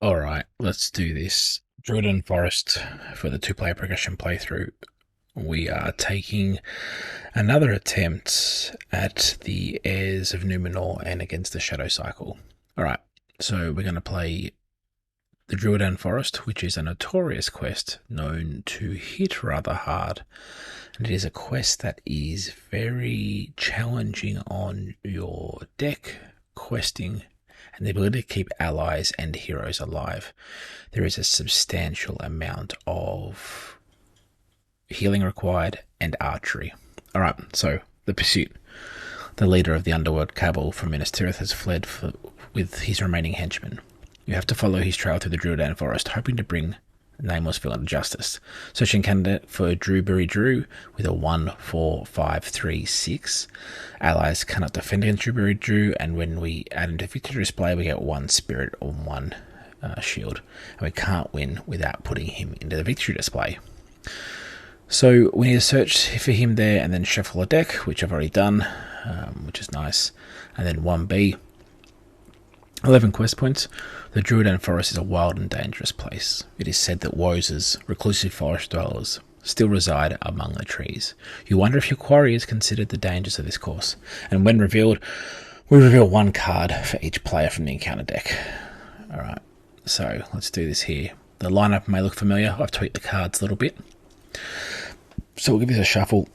Alright, let's do this. Druadan Forest for the two-player progression playthrough. We are taking another attempt at the Heirs of Numenor and against the Shadow Cycle. Alright, so we're going to play the Druadan Forest, which is a notorious quest known to hit rather hard. And it is a quest that is very challenging on your deck, questing, and the ability to keep allies and heroes alive. There is a substantial amount of healing required and archery. Alright, so the pursuit. The leader of the underworld cabal from Minas Tirith has fled with his remaining henchmen. You have to follow his trail through the Druadan forest, hoping to bring the nameless villain to justice. Searching candidate for Drewberry Drew with a 1-4-5-3-6. Allies cannot defend against Drewberry Drew, and when we add into victory display, we get 1 spirit or 1 shield. And we can't win without putting him into the victory display. So we need to search for him there and then shuffle a deck, which I've already done, which is nice. And then 1B. 11 quest points. The Druadan Forest is a wild and dangerous place. It is said that Woses, reclusive forest dwellers, still reside among the trees. You wonder if your quarry has considered the dangers of this course. And when revealed, we reveal 1 card for each player from the encounter deck. Alright, so let's do this here. The lineup may look familiar. I've tweaked the cards a little bit. So we'll give this a shuffle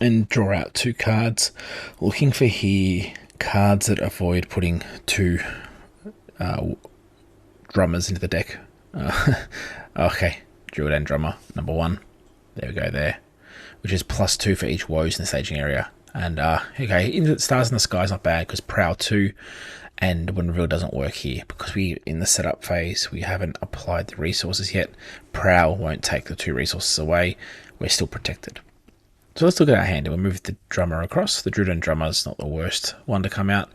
and draw out 2 cards. Looking for here cards that avoid putting 2 drummers into the deck. Okay, Druadan drummer number 1. There we go there, which is +2 for each woes in the staging area. And okay, Stars in the Sky is not bad because Prowl 2 and when reveal doesn't work here because we in the setup phase we haven't applied the resources yet. Prowl won't take the 2 resources away. We're still protected. So let's look at our hand. We'll move the drummer across. The Druadan drummer is not the worst one to come out.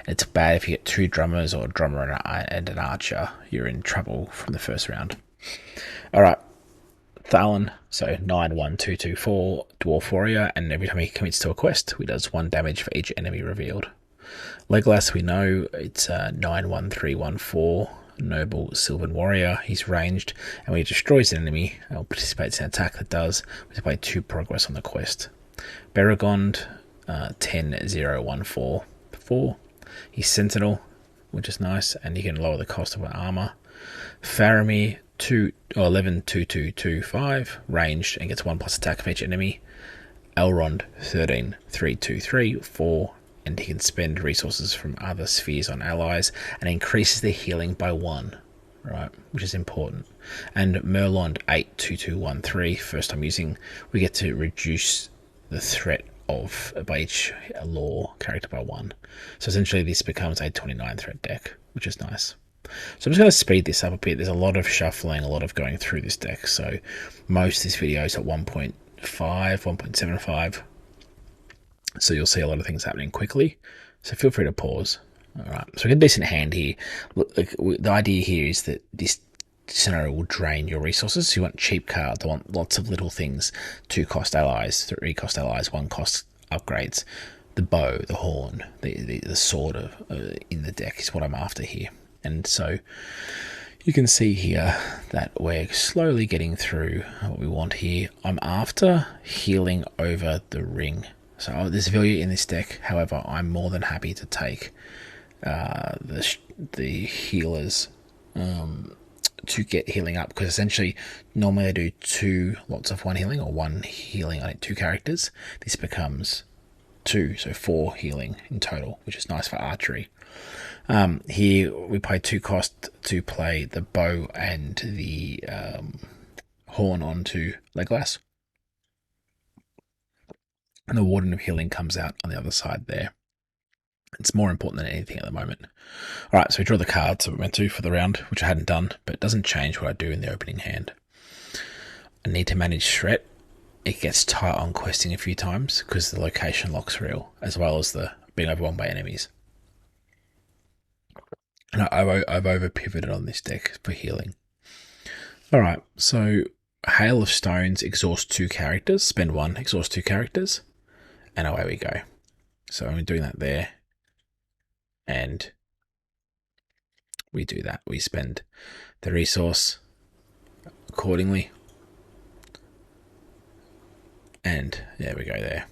It's bad if you get 2 drummers or a drummer and an archer. You're in trouble from the first round. Alright. Thalan, so 9-1-2-2-4, Dwarf Warrior, and every time he commits to a quest, he does 1 damage for each enemy revealed. Legolas, we know it's 9-1-3-1-4, Noble Sylvan Warrior. He's ranged, and when he destroys an enemy or participates in an attack that does, we play 2 progress on the quest. Beregond, 10-0-1-4-4. He's Sentinel, which is nice, and he can lower the cost of an armor. Faramir, 11-2-2-2-5, ranged, and gets 1+ attack for each enemy. Elrond, 13-3-2-3-4, and he can spend resources from other spheres on allies and increases their healing by 1, right, which is important. And Merlond, 8-2-2-1-3, first time using, we get to reduce the threat of by each lore character by 1. So essentially this becomes a 29 threat deck, which is nice. So I'm just going to speed this up a bit. There's a lot of shuffling, a lot of going through this deck, so most of this video is at 1.5, 1.75. So you'll see a lot of things happening quickly. So feel free to pause. Alright, so we get a decent hand here. Look, the idea here is that this scenario will drain your resources. So you want cheap cards, you want lots of little things. 2 cost allies, 3 cost allies, 1 cost upgrades. The bow, the horn, the sword in the deck is what I'm after here. And so you can see here that we're slowly getting through what we want here. I'm after healing over the ring. So there's value in this deck. However, I'm more than happy to take the healers to get healing up, because essentially normally they do 2 lots of 1 healing or 1 healing on 2 characters. This becomes 2, so 4 healing in total, which is nice for archery. Here we pay 2 cost to play the bow and the horn onto Legolas. And the Warden of Healing comes out on the other side there. It's more important than anything at the moment. Alright, so we draw the cards that we meant to for the round, which I hadn't done, but it doesn't change what I do in the opening hand. I need to manage threat. It gets tight on questing a few times because the location lock's real, as well as the being overwhelmed by enemies. And I've over pivoted on this deck for healing. Alright, so Hail of Stones, exhaust 2 characters, spend 1, exhaust 2 characters, and away we go. So I'm doing that there, and we do that. We spend the resource accordingly. And there we go there.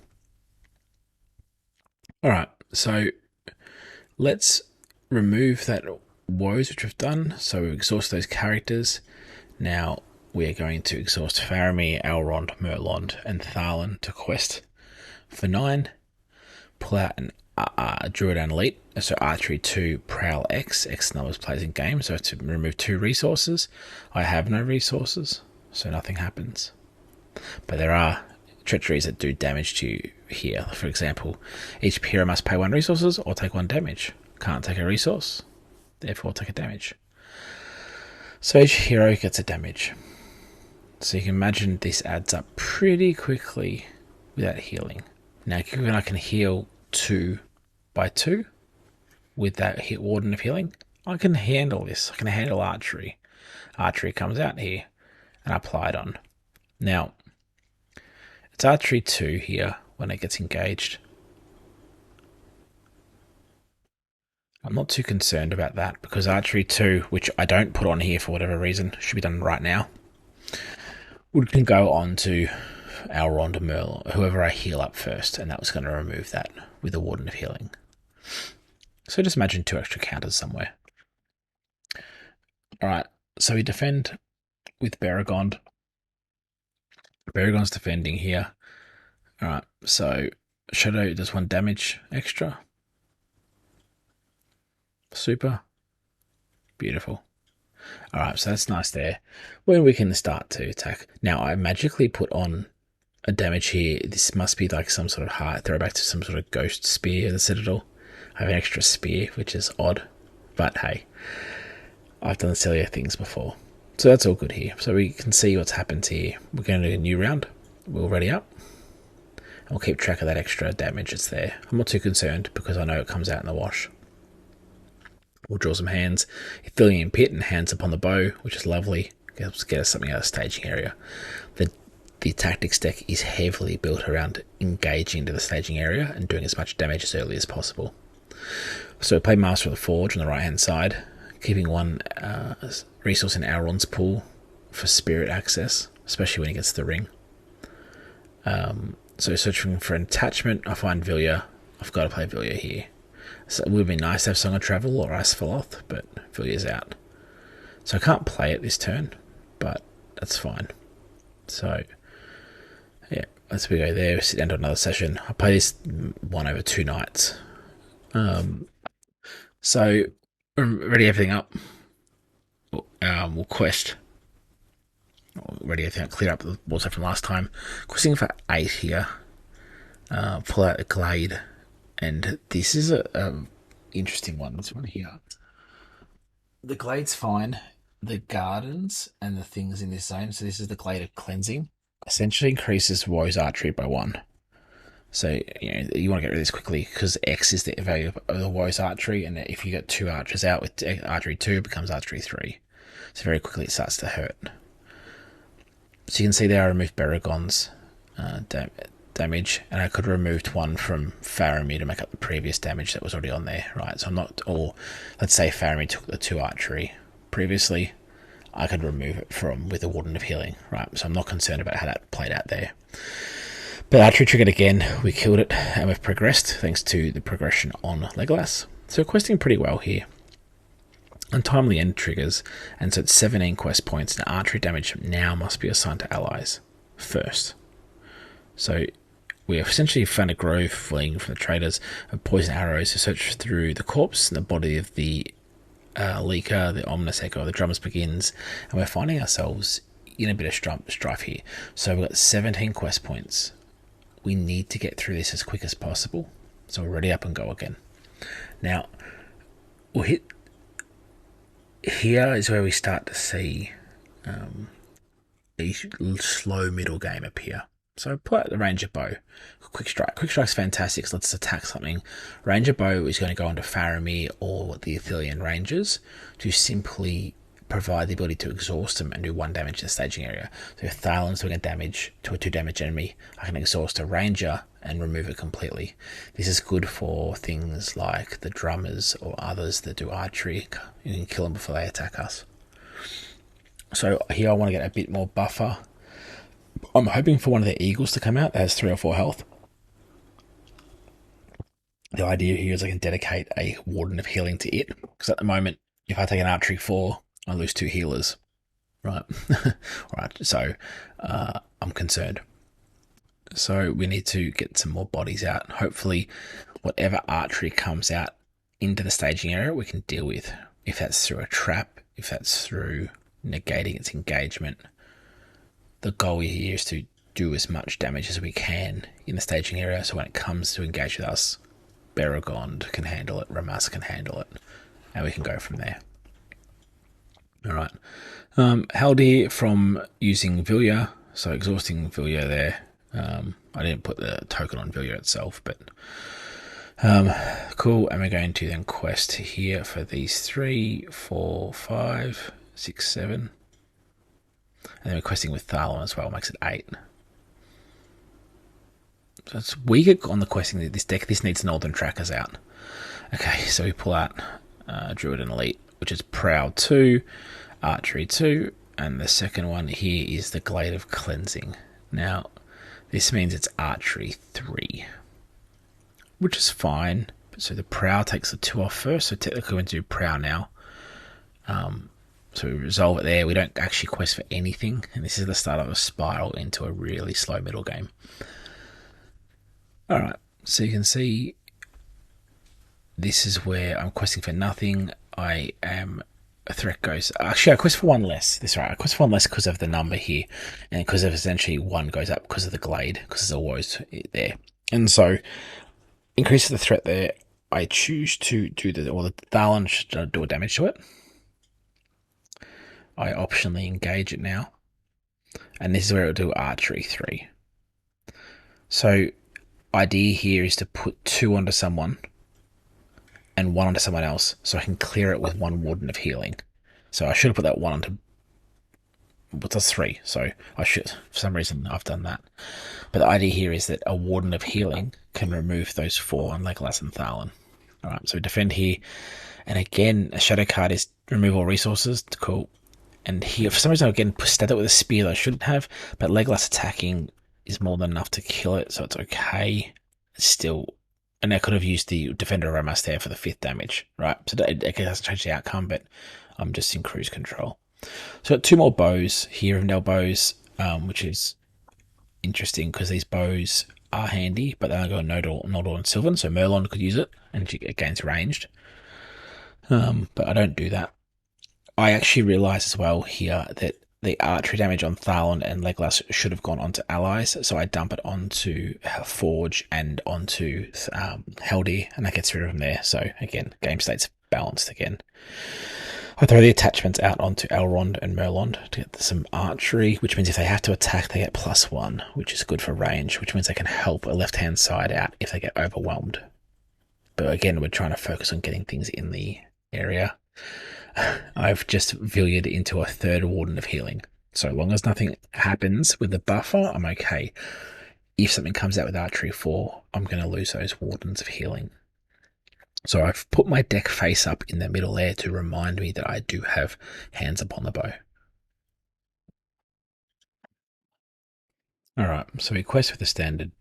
Alright, so let's remove that woes which we've done. So we've exhausted those characters. Now we are going to exhaust Faramir, Elrond, Merlond, and Tharlan to quest for 9. Pull out an Druadan Elite, so Archery 2, Prowl X numbers plays in game, so to remove 2 resources. I have no resources, so nothing happens. But there are treacheries that do damage to you here. For example, each hero must pay 1 resources or take 1 damage. Can't take a resource, therefore take a damage. So each hero gets a damage. So you can imagine this adds up pretty quickly without healing. Now, given I can heal 2 by 2 with that Warden of Healing, I can handle this. I can handle Archery. Archery comes out here and I apply it on. Now, it's Archery 2 here when it gets engaged. I'm not too concerned about that because Archery 2, which I don't put on here for whatever reason, should be done right now, can go on to Elrond or Merle, whoever I heal up first, and that was going to remove that with the Warden of Healing. So just imagine 2 extra counters somewhere. Alright, so we defend with Beregond. Beregond's defending here. Alright, so Shadow does 1 damage extra. Super. Beautiful. Alright, so that's nice there. When we can start to attack. Now, I magically put on a damage here. This must be like some sort of heart throwback to some sort of ghost spear of the Citadel. I have an extra spear, which is odd. But hey, I've done sillier things before. So that's all good here. So we can see what's happened here. We're going to do a new round. We'll ready up. And we'll keep track of that extra damage that's there. I'm not too concerned because I know it comes out in the wash. We'll draw some hands. Ithilien Pit and Hands Upon the Bow, which is lovely. Helps get us something out of the staging area. The tactics deck is heavily built around engaging into the staging area and doing as much damage as early as possible. So play Master of the Forge on the right hand side, keeping 1 resource in Elrond's pool for spirit access, especially when he gets to the ring. So searching for an attachment, I find Vilya. I've got to play Vilya here. So it would be nice to have Song of Travel or Asphaloth, but Vilya's out. So I can't play it this turn, but that's fine. So, yeah, as we go there, sit down to another session. I'll play this 1 over 2 nights. So, ready everything up. We'll quest. Ready everything up, clear up the water from last time. Questing for 8 here. Pull out a Glade. And this is a interesting one. This one here. The Glade's fine. The gardens and the things in this zone. So this is the Glade of Cleansing. Essentially increases Woe's Archery by 1. So you want to get rid of this quickly because X is the value of the Woe's Archery, and if you get 2 archers out with Archery 2, it becomes Archery 3. So very quickly it starts to hurt. So you can see there I removed Beregond's damage, and I could have removed 1 from Faramir to make up the previous damage that was already on there, right? So I'm not, or let's say Faramir took the 2 archery previously, I could remove it from with the Warden of Healing, right? So I'm not concerned about how that played out there. But archery triggered again, we killed it, and we've progressed thanks to the progression on Legolas. So questing pretty well here. Untimely end triggers, and so it's 17 quest points, and archery damage now must be assigned to allies first. So we have essentially found a grove fleeing from the traders of poison arrows to search through the corpse and the body of the leaker, the ominous echo, the drummers begins, and we're finding ourselves in a bit of strife here. So we've got 17 quest points. We need to get through this as quick as possible. So we're ready up and go again. Now, we'll hit... Here is where we start to see a slow middle game appear. So pull out the Ranger Bow. Quick Strike. Quick Strike's fantastic, so let's attack something. Ranger Bow is going to go onto Faramir or the Ithilien Rangers to simply provide the ability to exhaust them and do 1 damage in the staging area. So if Thalen's doing a damage to a 2 damage enemy, I can exhaust a ranger and remove it completely. This is good for things like the drummers or others that do archery. You can kill them before they attack us. So here I want to get a bit more buffer. I'm hoping for one of the eagles to come out that has 3 or 4 health. The idea here is I can dedicate a Warden of Healing to it, because at the moment, if I take an archery 4, I lose 2 healers. Right. Right. So I'm concerned. So we need to get some more bodies out. Hopefully, whatever archery comes out into the staging area, we can deal with. If that's through a trap, if that's through negating its engagement. The goal here is to do as much damage as we can in the staging area, so when it comes to engage with us, Beregond can handle it, Ramas can handle it, and we can go from there. Alright. Haldir from using Vilya, so exhausting Vilya there. I didn't put the token on Vilya itself, but cool. And we're going to then quest here for these 3, 4, 5, 6, 7. And then we're questing with Thalon as well, makes it 8. So it's weaker on the questing that this deck. This needs Northern Trackers out. Okay, so we pull out Druadan Elite, which is Proud 2, Archery 2, and the second one here is the Glade of Cleansing. Now, this means it's Archery 3, which is fine. So the Prow takes the 2 off first, so technically we're going to do Prow now. So we resolve it there. We don't actually quest for anything, and this is the start of a spiral into a really slow middle game. Alright, so you can see this is where I'm questing for nothing. I am a threat goes. Actually, I quest for 1 less. That's right. I quest for 1 less because of the number here, and because of essentially 1 goes up because of the glade, because there's a woes there, and so increases the threat there. I choose to do the Thalon should do a damage to it. I optionally engage it now, and this is where it will do Archery 3. So idea here is to put 2 onto someone and 1 onto someone else, so I can clear it with 1 Warden of Healing. So I should have put that 1 onto, but that's 3, so I should, for some reason I've done that. But the idea here is that a Warden of Healing can remove those 4 on Legolas and Thalon. Alright, so we defend here, and again a shadow card is remove all resources. Cool. And here, for some reason, again, stabbed it with a spear that I shouldn't have, but Legolas attacking is more than enough to kill it, so it's okay. It's still, and I could have used the Defender Ramas there for the 5th damage, right? So it doesn't change the outcome, but I'm just in cruise control. So got 2 more bows here, Rivendell bows, which is interesting because these bows are handy, but they're going to Noldor and Sylvan, so Merlon could use it, and it gains ranged. But I don't do that. I actually realise as well here that the archery damage on Thalon and Legolas should have gone onto allies, so I dump it onto Forge and onto Haldir, and that gets rid of them there. So again, game state's balanced again. I throw the attachments out onto Elrond and Merlond to get some archery, which means if they have to attack, they get +1, which is good for range, which means they can help a left-hand side out if they get overwhelmed. But again, we're trying to focus on getting things in the area. I've just Vilya'd into a 3rd Warden of Healing. So long as nothing happens with the buffer, I'm okay. If something comes out with Archery 4, I'm going to lose those Wardens of Healing. So I've put my deck face up in the middle there to remind me that I do have hands upon the bow. Alright, so we quest with a standard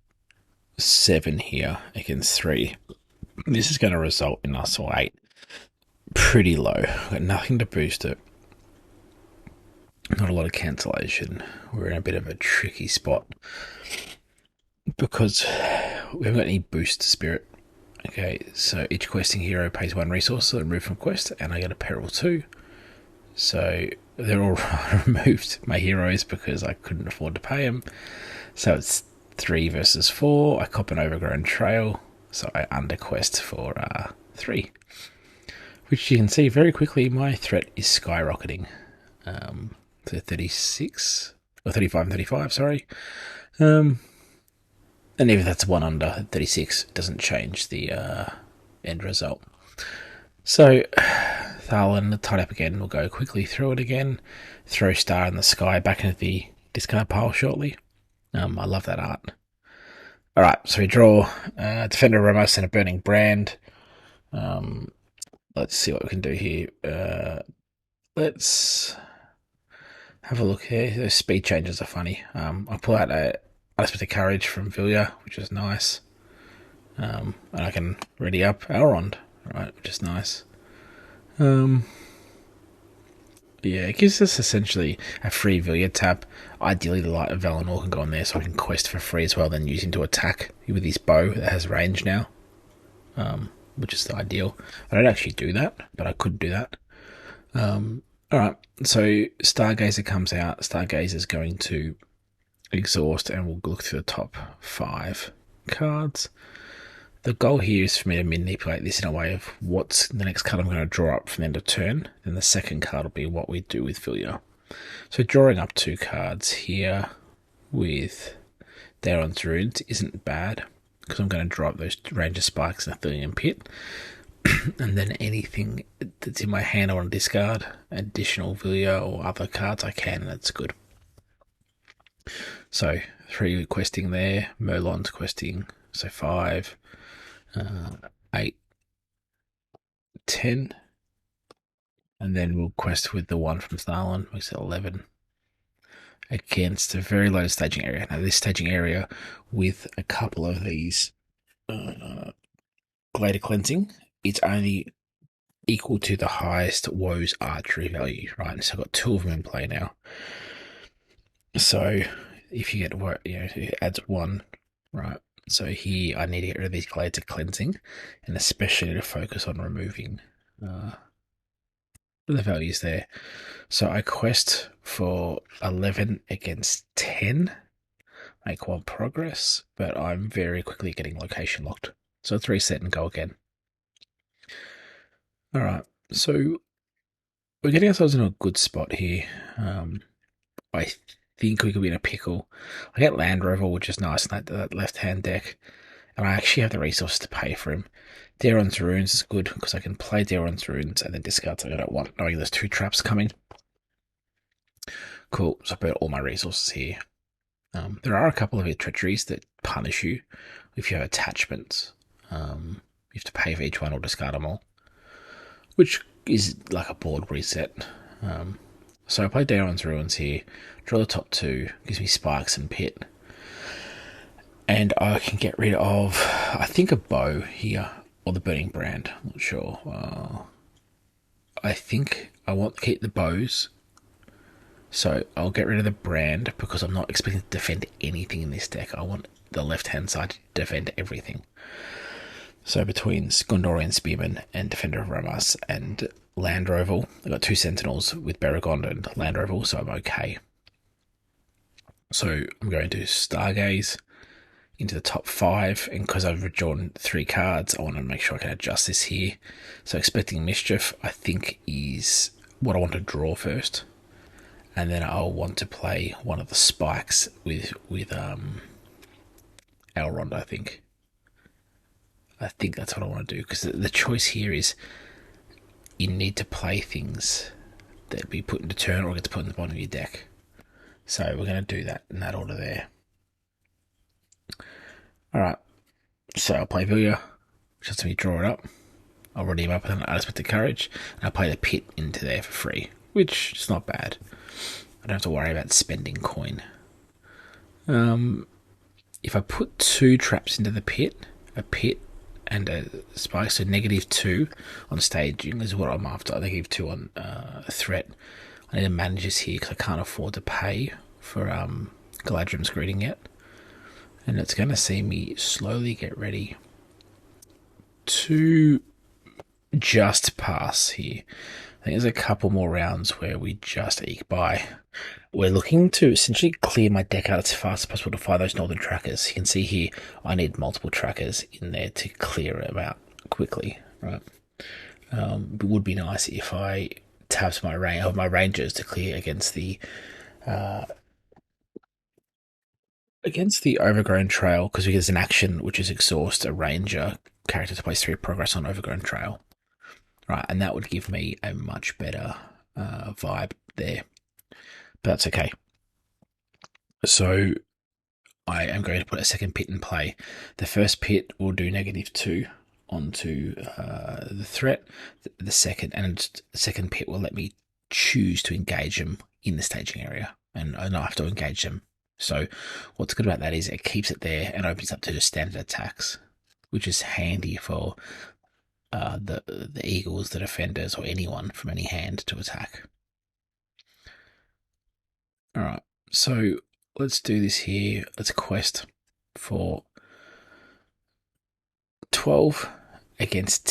7 here against 3. This is going to result in us all 8. Pretty low. Got nothing to boost it. Not a lot of cancellation. We're in a bit of a tricky spot because we haven't got any boost to spirit. Okay, so each questing hero pays 1 resource to remove from quest, and I get a peril 2. So they're all removed, my heroes, because I couldn't afford to pay them. So it's 3 versus 4. I cop an overgrown trail, so I underquest for 3. Which you can see very quickly, my threat is skyrocketing to 36, or 35 and 35, sorry. And even if that's 1 under 36, it doesn't change the end result. So, Tharlan, tidy up again. We'll go quickly through it again. Throw Star in the Sky back into the discard pile shortly. I love that art. Alright, so we draw Defender of Ramos and a Burning Brand. Let's see what we can do here. Let's have a look here. Those speed changes are funny. I pull out a Unexpected Courage from Vilya, which is nice. And I can ready up Elrond, right, which is nice. Yeah, it gives us essentially a free Vilya tap. Ideally, the Light of Valinor can go on there so I can quest for free as well, then use him to attack with his bow that has range now, which is the ideal. I don't actually do that, but I could do that. Alright, so Stargazer comes out. Stargazer is going to exhaust, and we'll look through the top 5 cards. The goal here is for me to manipulate this in a way of what's the next card I'm going to draw up from the end of turn. Then the second card will be what we do with Vilya. So drawing up 2 cards here with Daeron's Runes isn't bad, because I'm going to draw up those Ranger Spikes and a Athelian Pit. And then anything that's in my hand I want to discard, additional Vilya or other cards I can, and that's good. So 3 questing there, Merlon's questing, so 5, 8, 10, and then we'll quest with the one from Tharlan, makes it 11. Against a very low staging area. Now this staging area with a couple of these Glider Cleansing, it's only equal to the highest Woes archery value, right? So I've got 2 of them in play now. So if you get it adds 1, right? So here I need to get rid of these Glades of Cleansing, and especially to focus on removing the values there. So I quest for 11 against 10, make 1 progress, but I'm very quickly getting location locked. So let's reset and go again. Alright, so we're getting ourselves in a good spot here. I think we could be in a pickle. I get Land Rover, which is nice in that left-hand deck, and I actually have the resources to pay for him. Daeron's Runes is good, because I can play Daeron's Runes and then discard something I don't want, knowing there's 2 traps coming. Cool, so I put all my resources here. There are a couple of treacheries that punish you if you have attachments. You have to pay for each one or discard them all, which is like a board reset. So I play Daeron's Ruins here, draw the top 2, gives me Spikes and Pit. And I can get rid of, I think, a bow here, or the Burning Brand, I'm not sure. I think I want to keep the bows, so I'll get rid of the brand, because I'm not expecting to defend anything in this deck. I want the left-hand side to defend everything. So between Gondorian Spearman and Defender of Ramas and Landroval, I've got 2 Sentinels with Beregond and Landroval, so I'm okay. So I'm going to Stargaze into the top 5, and because I've drawn 3 cards, I want to make sure I can adjust this here. So Expecting Mischief, I think, is what I want to draw first, and then I'll want to play one of the Spikes with Elrond, I think. I think that's what I want to do, because the choice here is you need to play things that be put into turn or get to put in the bottom of your deck. So we're going to do that in that order there. Alright, so I'll play Vilya, which lets me draw it up. I'll ready him up with an Unexpected Courage, and I'll play the Pit into there for free, which is not bad. I don't have to worry about spending coin. If I put 2 traps into the Pit, a Pit and a Spike, so -2 on staging is what I'm after. I think -2 on threat. I need to manage this here because I can't afford to pay for Galadrim's Greeting yet. And it's going to see me slowly get ready to just pass here. I think there's a couple more rounds where we just eke by. We're looking to essentially clear my deck out as fast as possible to find those northern trackers. You can see here I need multiple trackers in there to clear them out quickly, right? It would be nice if I tapped my rangers to clear against the Overgrown Trail, because there's an action which is exhaust a ranger character to place 3 progress on Overgrown Trail. right? And that would give me a much better vibe there. But that's okay. So I am going to put a second pit in play. The first pit will do -2 onto the threat. The second pit will let me choose to engage them in the staging area, and I don't have to engage them. So what's good about that is it keeps it there and opens up to the standard attacks, which is handy for the eagles, the defenders, or anyone from any hand to attack. All right, so let's do this here. Let's quest for 12 against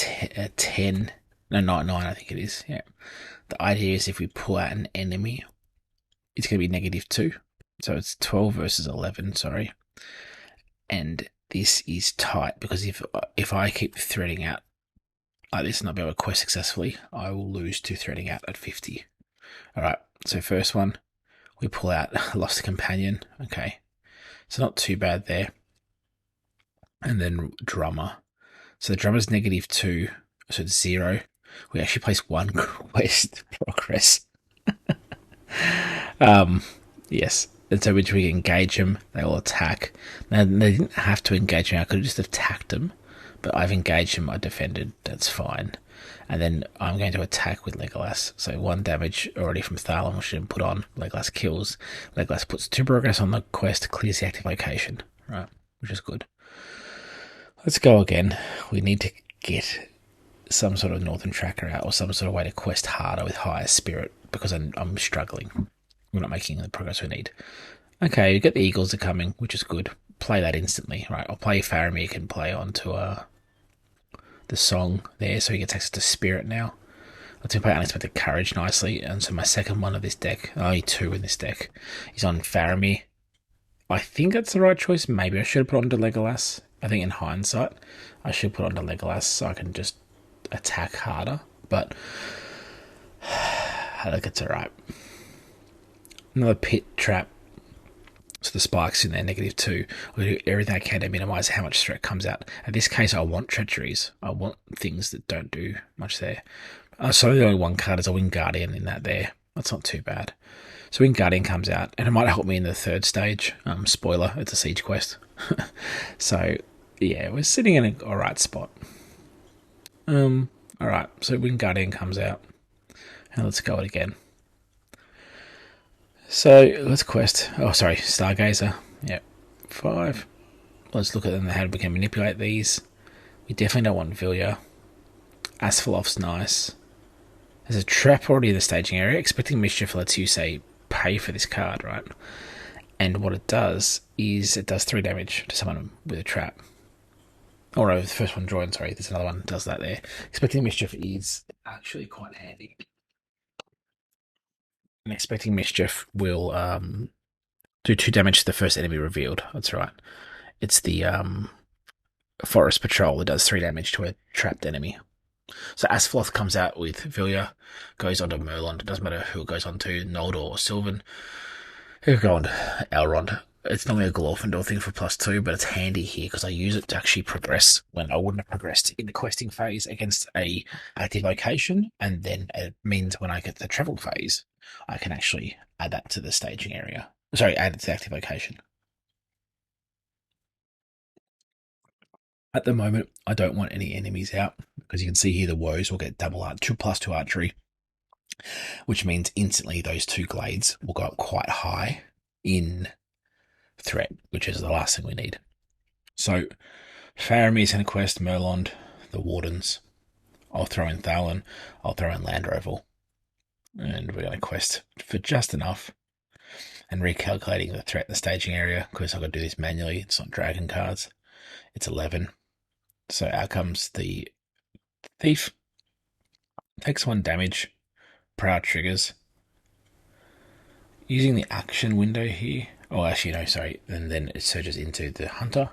10. No, 9, I think it is. Yeah. The idea is if we pull out an enemy, it's going to be -2. So it's 12 versus 11, sorry. And this is tight because if I keep threading out like this and not be able to quest successfully, I will lose to threading out at 50. All right, so first one, we pull out Lost a Companion. Okay, so not too bad there. And then Drummer. So the Drummer's -2, so it's 0. We actually place 1 quest progress. Yes. And so which we engage them, they will attack. Now they didn't have to engage me. I could have just attacked them, but I've engaged them. I defended. That's fine. And then I'm going to attack with Legolas. So 1 damage already from Thalon, which I didn't put on. Legolas kills. Legolas puts 2 progress on the quest, clears the active location. Right, which is good. Let's go again. We need to get some sort of Northern Tracker out or some sort of way to quest harder with higher spirit because I'm struggling. We're not making the progress we need. Okay, we got the Eagles are coming, which is good. Play that instantly, right? I'll play Faramir can play onto the song there, so he gets access to spirit now. Let's play Unexpected Courage nicely, and so my second one of this deck, only 2 in this deck, is on Faramir. I think that's the right choice. Maybe I should have put onto Legolas. I think in hindsight, I should put onto Legolas so I can just attack harder, but I think it's alright. Another pit trap. So the spikes in there, -2. I'll do everything I can to minimise how much threat comes out. In this case, I want treacheries. I want things that don't do much there. So the only 1 card is a Winged Guardian in that there. That's not too bad. So Winged Guardian comes out, and it might help me in the 3rd stage. Spoiler, it's a siege quest. So, yeah, we're sitting in an alright spot. Alright, so Winged Guardian comes out. And let's go it again. So let's quest. Oh, sorry, Stargazer. Yep, 5. Let's look at them, how we can manipulate these. We definitely don't want Vilya. Asphalof's nice. There's a trap already in the staging area. Expecting Mischief lets you say pay for this card, right? And what it does is it does 3 damage to someone with a trap. Oh no, the first one joined. Sorry, there's another one that does that there. Expecting Mischief is actually quite handy. And Expecting Mischief will do 2 damage to the first enemy revealed. That's right. It's the Forest Patrol that does 3 damage to a trapped enemy. So Asphaleth comes out with Vilya, goes onto Merlond. It doesn't matter who it goes on to, Noldor or Sylvan. Who go on Elrond. It's normally a Glorfindel thing for +2, but it's handy here because I use it to actually progress when I wouldn't have progressed in the questing phase against a active location, and then it means when I get the travel phase, I can actually add that to the staging area. Sorry, add it to the active location. At the moment, I don't want any enemies out because you can see here the Woes will get double art, 2+2 archery, which means instantly those 2 glades will go up quite high in threat, which is the last thing we need. So Faramir's going to quest Merlond, the Wardens. I'll throw in Thalon. I'll throw in Landroval. And we're going to quest for just enough. And recalculating the threat in the staging area, because I've got to do this manually. It's not dragon cards. It's 11. So out comes the Thief. Takes 1 damage. Proud triggers. Using the action window here. Oh, actually, no, sorry. And then it surges into the Hunter.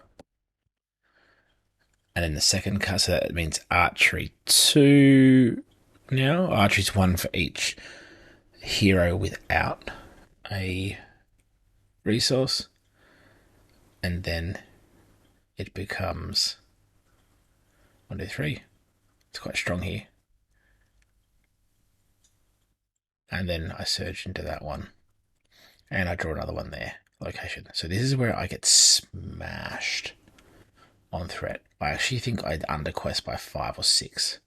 And then the second card, so that means archery 2 now. Archery's 1 for each hero without a resource. And then it becomes 1, 2, 3. It's quite strong here. and then I surge into that one, and I draw another one there, location. So this is where I get smashed on threat. I actually think I'd underquest by 5 or 6.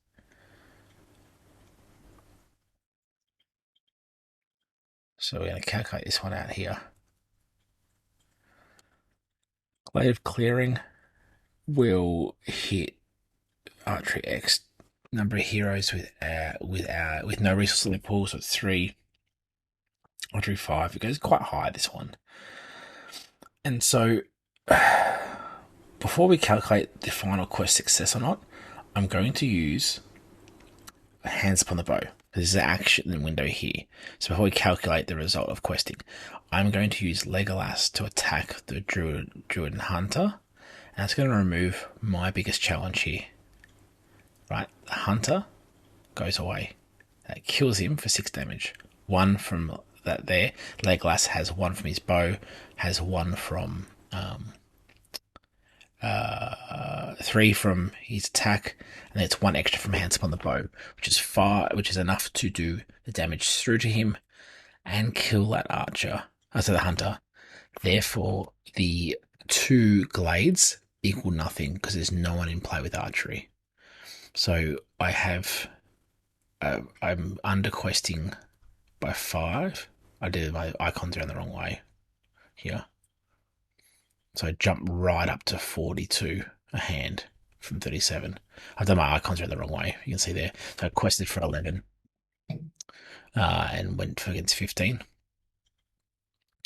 So we're going to calculate this one out here. Glade of Clearing will hit archery X number of heroes with no resource in the pool, so it's 3. Archery 5. It goes quite high, this one. And so before we calculate the final quest success or not, I'm going to use Hands Upon the Bow. This is an action window here. So before we calculate the result of questing, I'm going to use Legolas to attack the Druadan Hunter. And that's going to remove my biggest challenge here. Right? The Hunter goes away. That kills him for 6 damage. 1 from that there. Legolas has 1 from his bow, has 1 from 3 from his attack, and it's 1 extra from Hands Upon the Bow, which is enough to do the damage through to him and kill that archer, also the hunter. Therefore, the 2 glades equal nothing because there's no one in play with archery. So I'm under questing by 5. I did my icons around the wrong way here. So I jump right up to 42 a hand from 37. I've done my icons around the wrong way. You can see there. So I quested for 11 and went for against 15.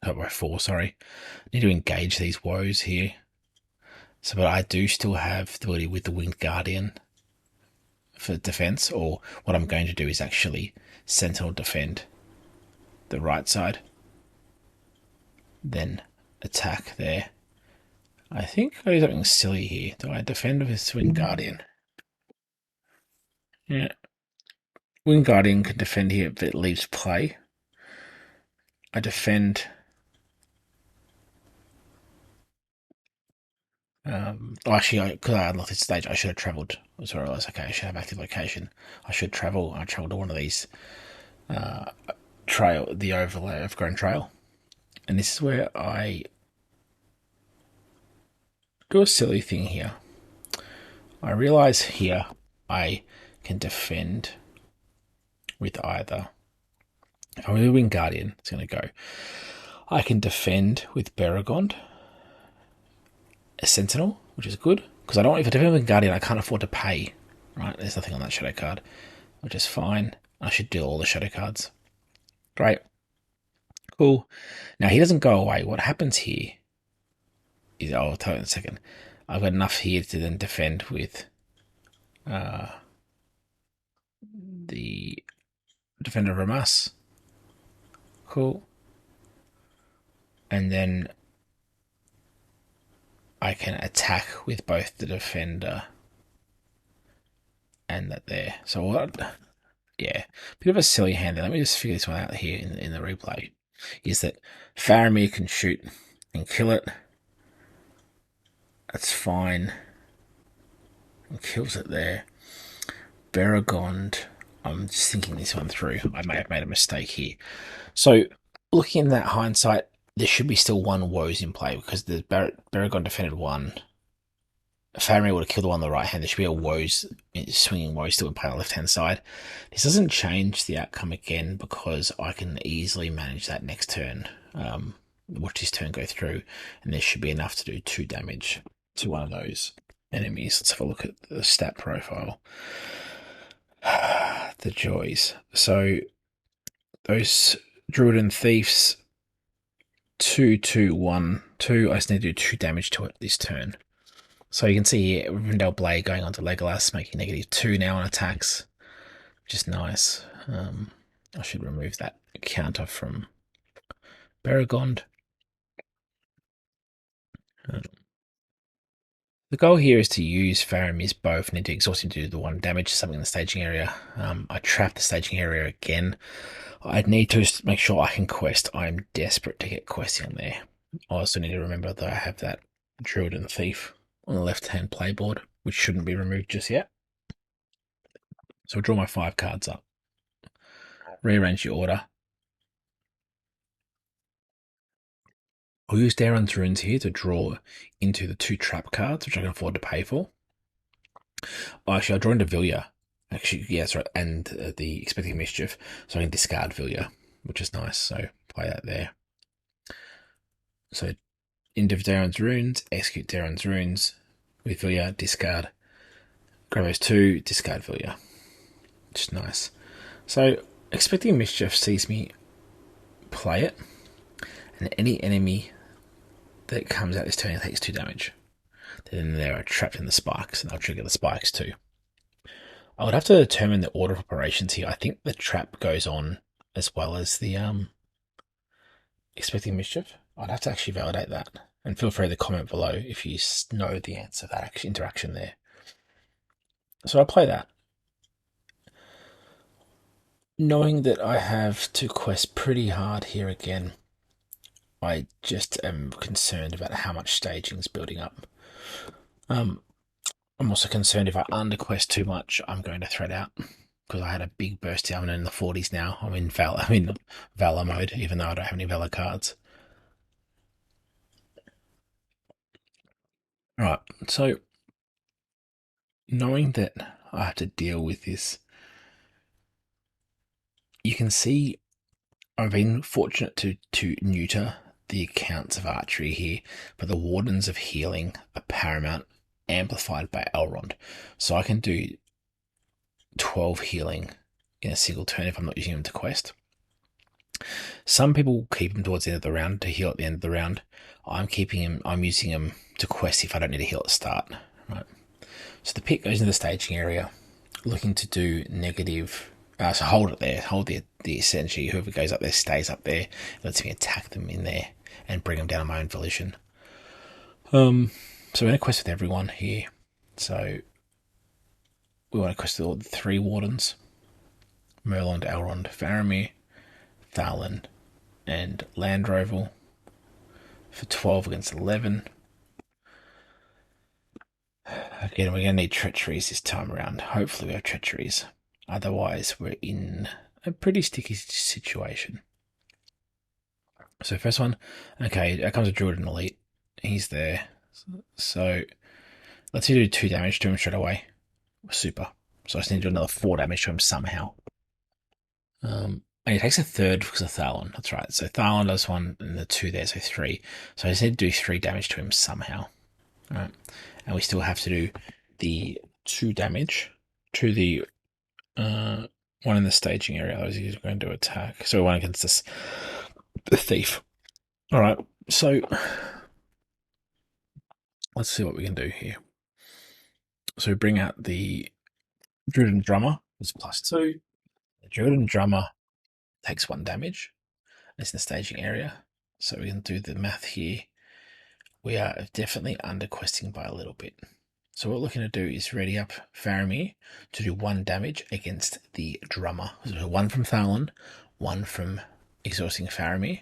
Oh, by 4, sorry. Need to engage these woes here. So, but I do still have the ability with the Winged Guardian for defense, or what I'm going to do is actually Sentinel defend the right side, then attack there. I think I do something silly here. Do I defend with Winged Guardian? Yeah. Winged Guardian can defend here if it leaves play. I defend. Actually, because I unlocked this stage, I should have travelled. So I realised, okay, I should have active location. I should travel. I travelled to one of these the overgrown trail. And this is where I do a silly thing here. I realise here I can defend with either. If I'm with Winged Guardian, it's going to go. I can defend with Beregond, a Sentinel, which is good. Because if I defend with Guardian, I can't afford to pay. Right? There's nothing on that shadow card, which is fine. I should deal all the shadow cards. Great. Cool. Now he doesn't go away. What happens here is, I'll tell you in a second. I've got enough here to then defend with the Defender of Ramas. Cool. And then I can attack with both the Defender and that there. So what? Yeah, bit of a silly hand there. Let me just figure this one out here in the replay. Is that Faramir can shoot and kill it. That's fine. And kills it there. Beregond. I'm just thinking this one through. I may have made a mistake here. So, looking in that hindsight, there should be still 1 Woes in play because the Beregond defended 1. Faramir would have killed the one on the right hand. There should be a Woes, swinging Woes still in play on the left hand side. This doesn't change the outcome again because I can easily manage that next turn. Watch this turn go through, and there should be enough to do 2 damage to one of those enemies. Let's have a look at the stat profile. The joys. So those Druadan Thieves 2, 2, 1, 2. I just need to do 2 damage to it this turn. So you can see here Rivendell Blade going onto Legolas, making -2 now on attacks, which is nice. I should remove that counter from Beregond. The goal here is to use Faramir's bow and need to exhaust him to do the 1 damage to something in the staging area. I trapped the staging area again. I need to make sure I can quest. I'm desperate to get questing on there. I also need to remember that I have that Druadan Thief on the left-hand playboard, which shouldn't be removed just yet. So I'll draw my 5 cards up. rearrange your order. I'll use Darren's runes here to draw into the 2 trap cards, which I can afford to pay for. Oh, actually, I'll draw into Vilya. Actually, yeah, that's right. And the Expecting Mischief, so I can discard Vilya, which is nice. So play that there. So into Darren's runes, execute Darren's runes with Vilya, discard. Grab those 2, discard Vilya. Which is nice. So Expecting Mischief sees me play it, and any enemy that comes out this turn takes 2 damage. Then they are trapped in the spikes, and I'll trigger the spikes too. I would have to determine the order of operations here. I think the trap goes on as well as the Expecting Mischief. I'd have to actually validate that. And feel free to comment below if you know the answer to that interaction there. So I'll play that. Knowing that I have to quest pretty hard here again, I just am concerned about how much staging is building up. I'm also concerned if I underquest too much, I'm going to thread out because I had a big burst down in the 40s now. I'm in Valor mode, even though I don't have any Valor cards. Alright, so knowing that I have to deal with this, you can see I've been fortunate to neuter the accounts of archery here, but the Wardens of Healing are paramount, amplified by Elrond. So I can do 12 healing in a single turn if I'm not using them to quest. Some people keep them towards the end of the round to heal at the end of the round. I'm using them to quest if I don't need to heal at the start. Right. So the pit goes into the staging area, looking to do negative. So hold it there. Hold the essentially whoever goes up there stays up there. Lets me attack them in there and bring them down on my own volition. So we're going to quest with everyone here. So we want to quest with all the 3 Wardens: Merlond, Elrond, Faramir, Thalin, and Landroval for 12 against 11. Again, we're going to need treacheries this time around. Hopefully we have treacheries. Otherwise, we're in a pretty sticky situation. So first one, okay, that comes a Druadan Elite. He's there. So let's do 2 damage to him straight away. Super. So I just need to do another 4 damage to him somehow. And he takes a 3rd because of Thalon. That's right. So Thalon does 1 and the 2 there, so 3. So I just need to do 3 damage to him somehow. All right. And we still have to do the 2 damage to the one in the staging area. Otherwise he's going to attack. So 1 against the thief. All right. So let's see what we can do here. So we bring out the Druadan Drummer. It's +2. The Druadan Drummer takes 1 damage. It's in the staging area. So we can do the math here. We are definitely underquesting by a little bit. So what we're looking to do is ready up Faramir to do 1 damage against the Drummer. So 1 from Thalon, 1 from exhausting Faramir,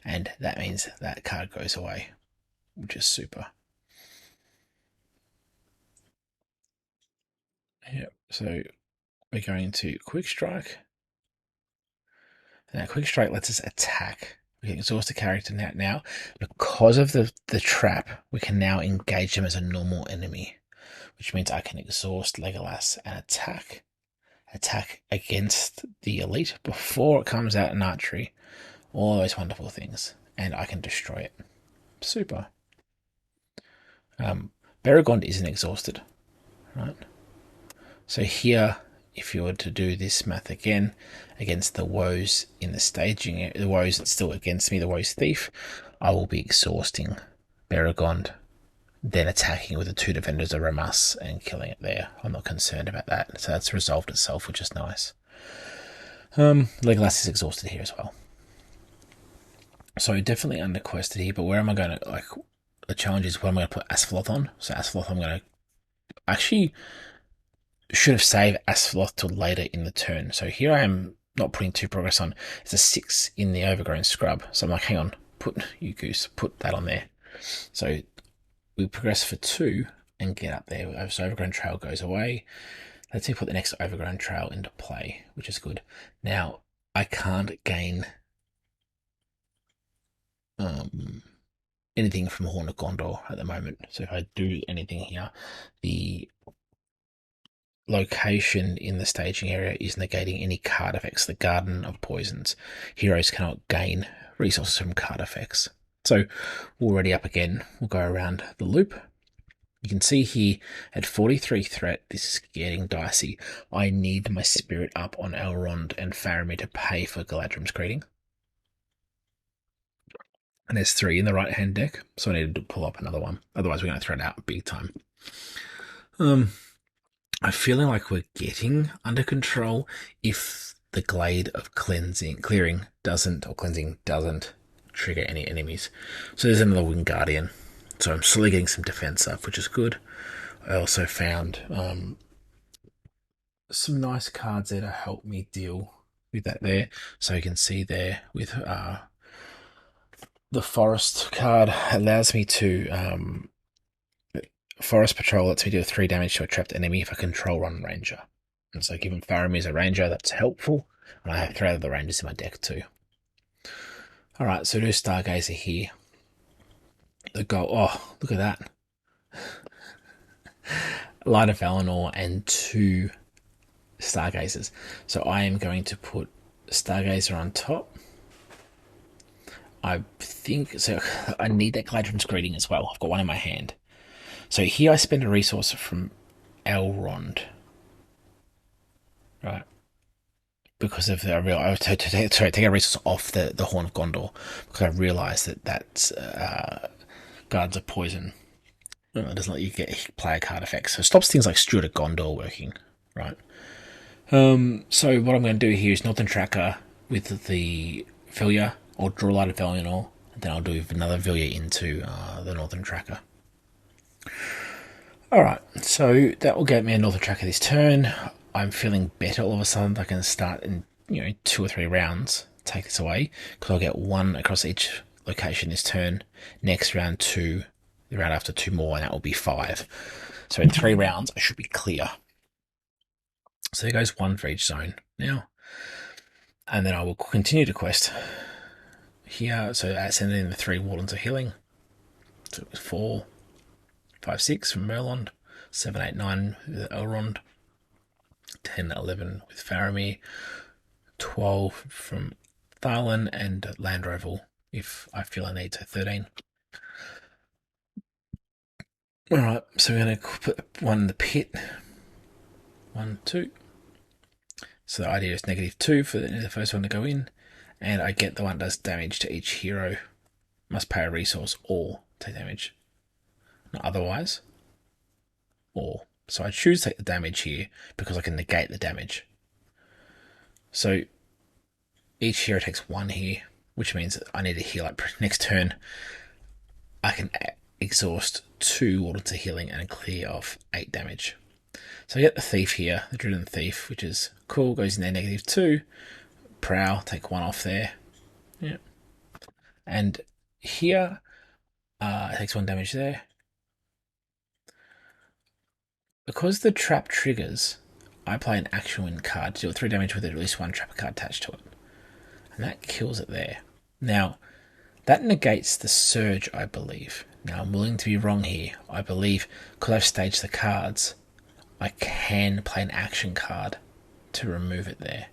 and that means that card goes away, which is super. Yep, so we're going to Quick Strike. And that Quick Strike lets us attack. We can exhaust the character now. Because of the trap, we can now engage them as a normal enemy, which means I can exhaust Legolas and attack against the elite before it comes out in archery. All those wonderful things. And I can destroy it. Super. Beregond isn't exhausted, right? So here, if you were to do this math again against the Woes in the staging, the Woes that's still against me, the Woes Thief, I will be exhausting Beregond, then attacking with the 2 defenders of Ramas and killing it there. I'm not concerned about that. So that's resolved itself, which is nice. Legolas is exhausted here as well. So definitely underquested here, but where am I going to, the challenge is where I'm going to put Asphalth on. So Asphalth I'm going to, actually should have saved Asphalth till later in the turn. So here I am not putting 2 progress on. It's a 6 in the Overgrown Scrub. So I'm like, hang on, you goose, put that on there. So we progress for 2 and get up there. So Overgrown Trail goes away. Let's see, put the next Overgrown Trail into play, which is good. Now, I can't gain um, anything from Horn of Gondor at the moment. So if I do anything here, the location in the staging area is negating any card effects. The Garden of Poisons. Heroes cannot gain resources from card effects. So already up again, we'll go around the loop. You can see here at 43 threat, this is getting dicey. I need my spirit up on Elrond and Faramir to pay for Galadrim's greeting. And there's 3 in the right hand deck, so I needed to pull up another one. Otherwise, we're going to throw it out big time. I'm feeling like we're getting under control if the Glade of clearing doesn't trigger any enemies. So there's another Winged Guardian. So I'm slowly getting some defense up, which is good. I also found some nice cards there to help me deal with that there. So you can see there with the Forest card allows me to Forest Patrol lets me do 3 damage to a trapped enemy if I control one ranger. And so given Faramir is a ranger, that's helpful. And I have 3 other rangers in my deck too. Alright, so do Stargazer here. The goal, oh, look at that. Light of Valinor and 2 Stargazers. So I am going to put Stargazer on top. I think, so I need that Galadrim's Greeting as well. I've got one in my hand. So here I spend a resource from Elrond. Right. Because of the real, take a resource off the Horn of Gondor. Because I realised that that's Guards of Poison. It doesn't let you get player card effects. So it stops things like Steward of Gondor working. Right. So what I'm going to do here is Northern Tracker with the Vilya. I'll draw Light of Valinor, and then I'll do another Vilya into the Northern Tracker. Alright, so that will get me a Northern Tracker this turn. I'm feeling better all of a sudden. I can start in 2 or 3 rounds, take this away, because I'll get 1 across each location this turn. Next round 2, the round after 2 more, and that will be 5. So in 3 rounds, I should be clear. So there goes 1 for each zone now. And then I will continue to quest here. So sending in the 3 Wardens of Healing. So it was 4, 5, 6 from Merlond, 7, 8, 9 with Elrond, 10, 11 with Faramir, 12 from Tharlan and Landroval if I feel I need to, 13. Alright, so we're going to put 1 in the pit. 1, 2. So the idea is -2 for the first one to go in, and I get the one that does damage to each hero. Must pay a resource or take damage. Not otherwise. Or so I choose to take the damage here because I can negate the damage. So each hero takes 1 here, which means I need to heal up. Next turn, I can exhaust 2 Wardens of Healing and clear off 8 damage. So I get the Thief here, the Druadan Thief, which is cool, goes in there -2. Prowl, take 1 off there. Yeah. And here, it takes 1 damage there. Because the trap triggers, I play an action win card to deal 3 damage with at least 1 trap card attached to it. And that kills it there. Now, that negates the Surge, I believe. Now, I'm willing to be wrong here. I believe, because I've staged the cards, I can play an action card to remove it there.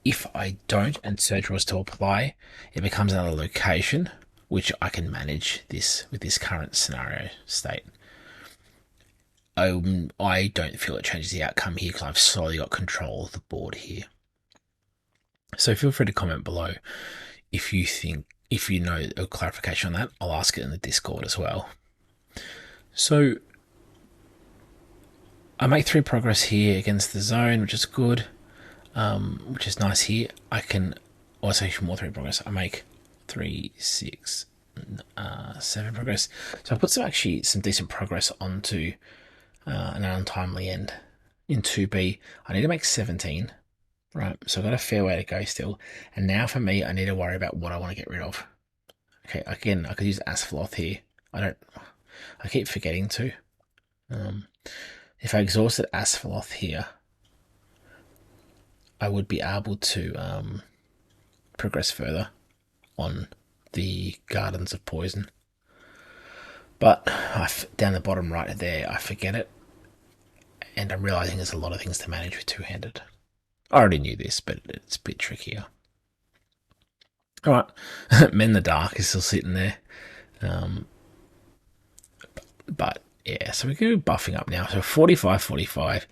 If I don't and Surge was to apply, it becomes another location, which I can manage this with this current scenario state. I don't feel it changes the outcome here because I've slowly got control of the board here. So feel free to comment below if you know a clarification on that. I'll ask it in the Discord as well. So I make 3 progress here against the zone, which is good, which is nice here. I can also more 3 progress. I make 3, 6, 7 progress. So I put some decent progress onto an untimely end in 2B. I need to make 17, right? So I've got a fair way to go still. And now for me, I need to worry about what I want to get rid of. Okay, again, I could use Asphalloth here. I keep forgetting to. If I exhausted Asphalloth here, I would be able to progress further on the Gardens of Poison. But down the bottom right there, I forget it, and I'm realizing there's a lot of things to manage with two-handed. I already knew this, but it's a bit trickier. All right, Men in the Dark is still sitting there, but yeah, so we're going to be buffing up now. So 45, 45.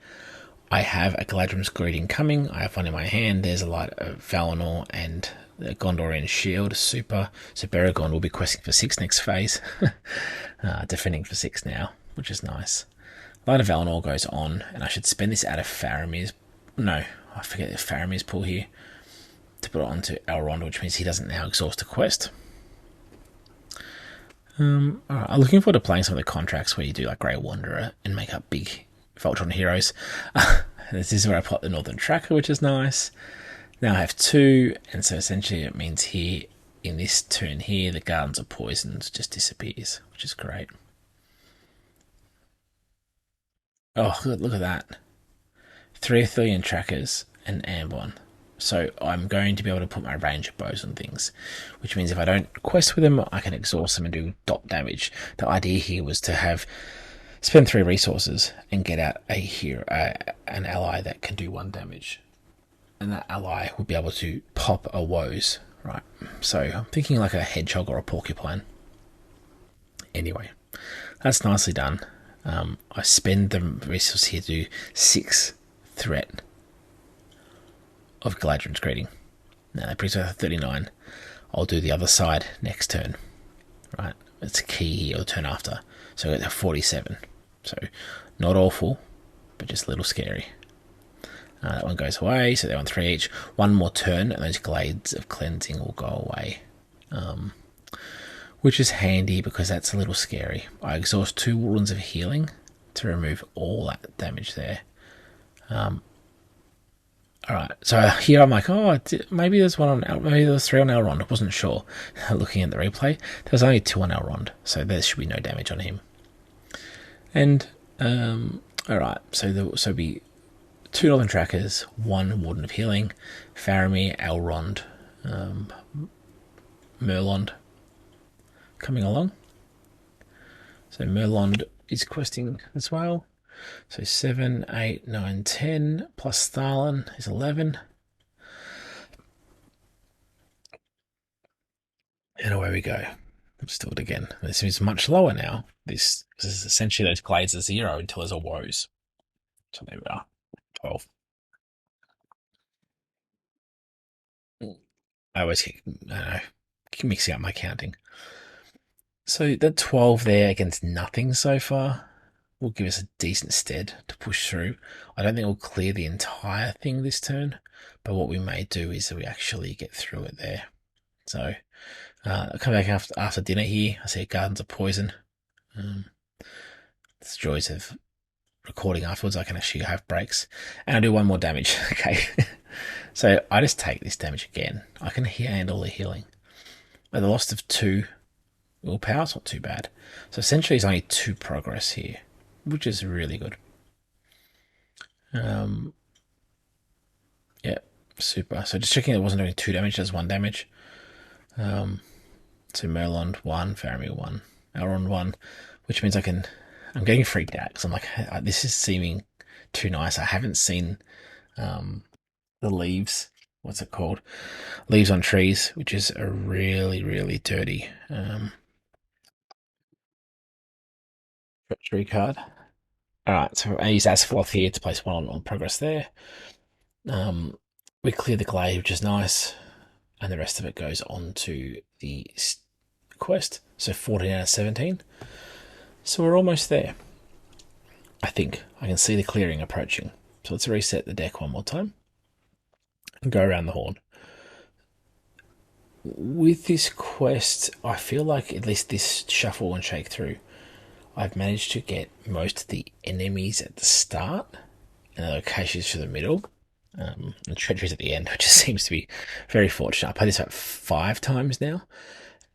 I have a Galadrim's Greeting coming. I have one in my hand. There's a light of Valinor and the Gondorian Shield. Super. So Beregond will be questing for 6 next phase. Defending for 6 now, which is nice. Light of Valinor goes on, and I should spend this out of Faramir's. No, I forget the Faramir's pull here to put it onto Elrond, which means he doesn't now exhaust a quest. Alright, I'm looking forward to playing some of the contracts where you do like Grey Wanderer and make up big Voltron heroes. This is where I plot the Northern Tracker, which is nice. Now I have 2, and so essentially it means here, in this turn here, the Gardens of Poisons just disappears, which is great. Oh, look at that. 3 Athelian Trackers and Ambon. So I'm going to be able to put my range of bows on things, which means if I don't quest with them, I can exhaust them and do dot damage. The idea here was to spend 3 resources and get out an ally that can do 1 damage, and that ally will be able to pop a Wose, right? So I'm thinking like a hedgehog or a porcupine. Anyway, that's nicely done. I spend the resource here to do 6 threat of Galadrim's Greeting. Now that brings us to 39. I'll do the other side next turn. Right, it's a key here, or turn after. So I get to 47. So not awful, but just a little scary. That one goes away, so they're on 3 each. 1 more turn, and those Glades of Cleansing will go away. Which is handy because that's a little scary. I exhaust 2 Wounds of Healing to remove all that damage there. Alright, so here I'm like, oh, maybe there's 1 on, maybe there's 3 on Elrond. I wasn't sure. Looking at the replay, there was only 2 on Elrond, so there should be no damage on him. And alright, so there will be 2 Northern Trackers, 1 Warden of Healing, Faramir, Elrond, Merlond coming along. So Merlond is questing as well. So 7, 8, 9, 10 plus Thalin is 11. And away we go. Let's do it again. This is much lower now. This is essentially those Glades are 0 until there's a Woes. So there we are. 12. I always keep mixing up my counting. So the 12 there against nothing so far will give us a decent stead to push through. I don't think we'll clear the entire thing this turn, but what we may do is that we actually get through it there. So I'll come back after dinner here. I see Gardens of Poison. It's the joys of recording afterwards. I can actually have breaks, and I'll do 1 more damage. Okay, so I just take this damage again. I can handle the healing. At the loss of 2 willpower, it's not too bad. So essentially, it's only 2 progress here, which is really good. Yeah, super. So just checking it wasn't doing 2 damage, there's 1 damage. So Merlond 1, Faramir 1, Elrond 1, which means I'm getting freaked out because I'm like, this is seeming too nice. I haven't seen the leaves. What's it called? Leaves on trees, which is a really, really dirty treachery card. Alright, so I use Asphalth here to place 1 on progress there. We clear the glade, which is nice, and the rest of it goes on to the quest. So 14 out of 17. So we're almost there. I think I can see the clearing approaching. So let's reset the deck 1 more time and go around the horn. With this quest, I feel like at least this shuffle and shake through, I've managed to get most of the enemies at the start and the locations to the middle, and treacheries at the end, which just seems to be very fortunate. I played this about 5 times now,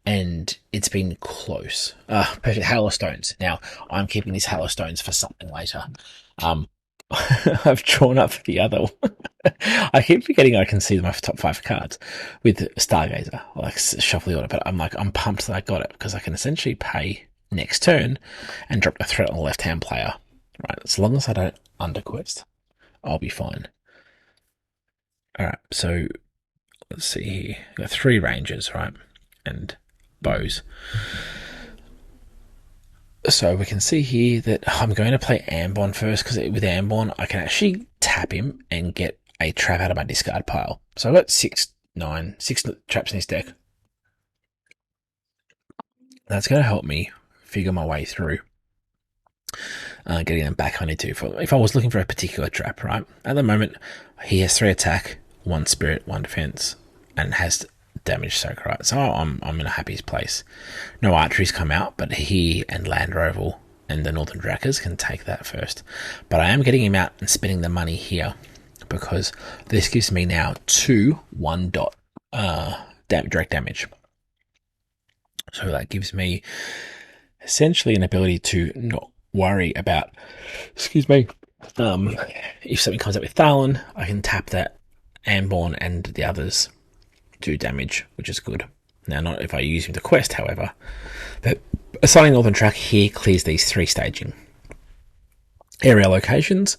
and it's been close. Perfect. Halo Stones. Now, I'm keeping these Halo Stones for something later. I've drawn up the other one. I keep forgetting I can see my top 5 cards with Stargazer, or like shuffle the order, but I'm pumped that I got it because I can essentially pay next turn and drop the threat on the left-hand player. Right, as long as I don't underquest, I'll be fine. Alright, so let's see here. We've got 3 rangers, right? And bows. So we can see here that I'm going to play Ambon first, because with Ambon I can actually tap him and get a trap out of my discard pile. So I've got 6 traps in his deck. That's going to help me figure my way through getting them back I need to. If I was looking for a particular trap, right? At the moment, he has 3 attack, 1 spirit, 1 defense, and has damage soak, right? So I'm in a happy place. No archeries come out, but he and Land Roval and the Northern Drakkars can take that first. But I am getting him out and spending the money here because this gives me now 2 1-dot direct damage. So that gives me essentially an ability to not worry about, if something comes up with Thalon, I can tap that Ambon and the others do damage, which is good. Now, not if I use him to quest, however. But assigning Northern Track here clears these 3 staging area locations,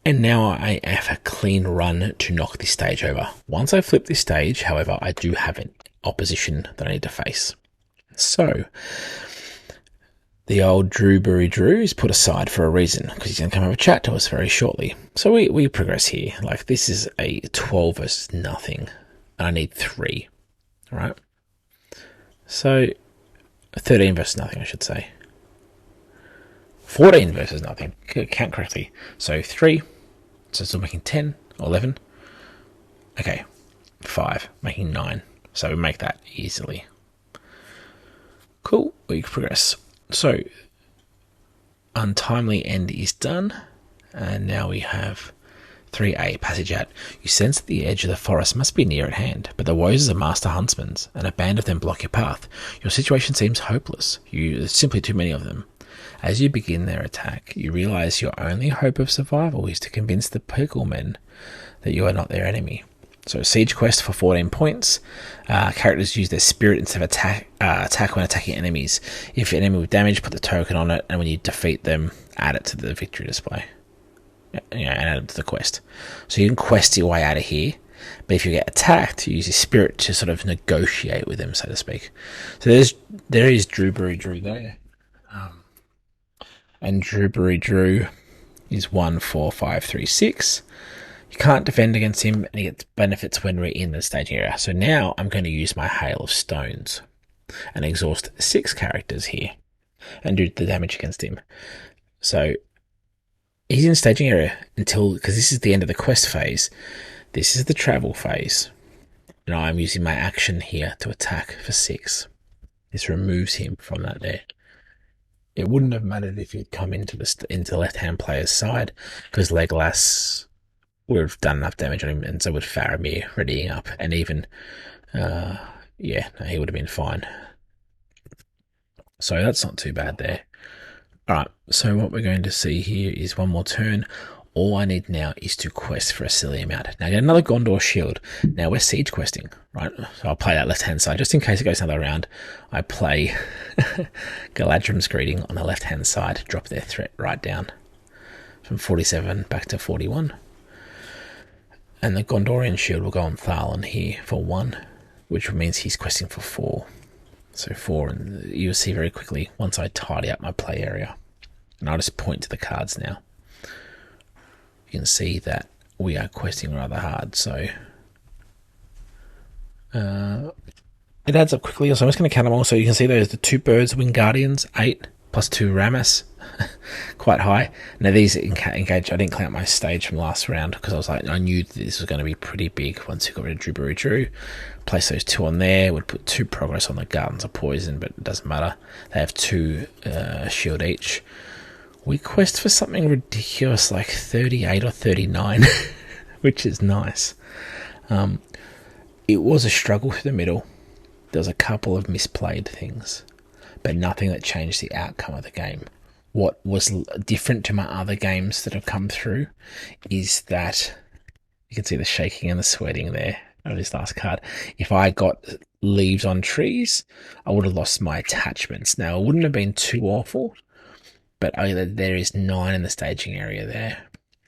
and now I have a clean run to knock this stage over. Once I flip this stage, however, I do have an opposition that I need to face. So the old Drew is put aside for a reason, because he's going to come over chat to us very shortly. So we progress here. Like, this is a 12 versus nothing, and I need 3, right? So 13 versus nothing, I should say. 14 versus nothing. Count correctly. So 3. So still making 10 or 11. Okay. 5, making 9. So we make that easily. Cool. We progress. So untimely end is done, and now we have 3A, passage out. You sense that the edge of the forest must be near at hand, but the Woses are master huntsmen, and a band of them block your path. Your situation seems hopeless. There's simply too many of them. As you begin their attack, you realise your only hope of survival is to convince the Picklemen that you are not their enemy. So siege quest for 14 points. Characters use their spirit instead of attack when attacking enemies. If an enemy with damage, put the token on it, and when you defeat them, add it to the victory display. And add it to the quest. So you can quest your way out of here, but if you get attacked, you use your spirit to sort of negotiate with them, so to speak. So there is Drew there. And Drew is 1, 4, 5, 3, 6. You can't defend against him, and he gets benefits when we're in the staging area. So now I'm going to use my Hail of Stones and exhaust 6 characters here and do the damage against him. So he's in staging area because this is the end of the quest phase. This is the travel phase. And I'm using my action here to attack for 6. This removes him from that there. It wouldn't have mattered if he'd come into the left-hand player's side, because Legolas would have done enough damage on him, and so would Faramir readying up, and even, he would have been fine. So that's not too bad there. Alright, so what we're going to see here is one more turn. All I need now is to quest for a silly amount. Now I get another Gondor shield. Now we're siege questing, right? So I'll play that left-hand side. Just in case it goes another round, I play Galadrim's Greeting on the left-hand side, drop their threat right down from 47 back to 41. And the Gondorian shield will go on Thalon here for 1, which means he's questing for 4. So 4, and you'll see very quickly once I tidy up my play area. And I'll just point to the cards now. You can see that we are questing rather hard, so it adds up quickly. So I'm just going to count them all. So you can see there's the 2 birds, Winged Guardians, 8, plus 2 Ramus, quite high. Now these engage. I didn't count my stage from last round because I knew this was going to be pretty big once you got rid of Drew. Place those 2 on there. Would put 2 progress on the Gardens of Poison, but it doesn't matter. They have 2 shield each. We quest for something ridiculous like 38 or 39, which is nice. It was a struggle through the middle. There was a couple of misplayed things, but nothing that changed the outcome of the game. what was different to my other games that have come through is that you can see the shaking and the sweating there of this last card. If I got leaves on trees, I would have lost my attachments. Now, it wouldn't have been too awful, but there is 9 in the staging area there.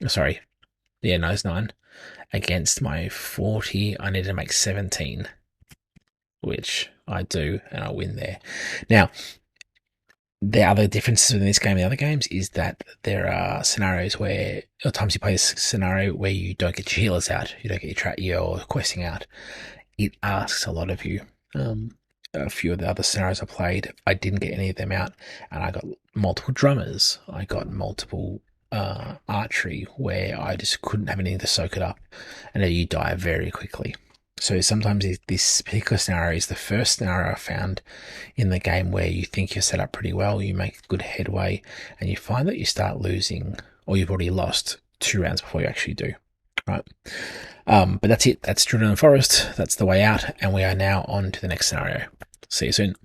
Sorry. Yeah, no, it's 9. Against my 40, I need to make 17, which I do, and I win there. Now, the other differences in this game and the other games is that there are scenarios where, or times you play this scenario where you don't get your healers out, you don't get your questing out. It asks a lot of you. A few of the other scenarios I played, I didn't get any of them out, and I got multiple drummers. I got multiple archery where I just couldn't have anything to soak it up, and then you die very quickly. So sometimes this particular scenario is the first scenario I found in the game where you think you're set up pretty well, you make good headway, and you find that you start losing, or you've already lost 2 rounds before you actually do. Right. But that's it. That's Druadan Forest. That's the way out, and we are now on to the next scenario. See you soon.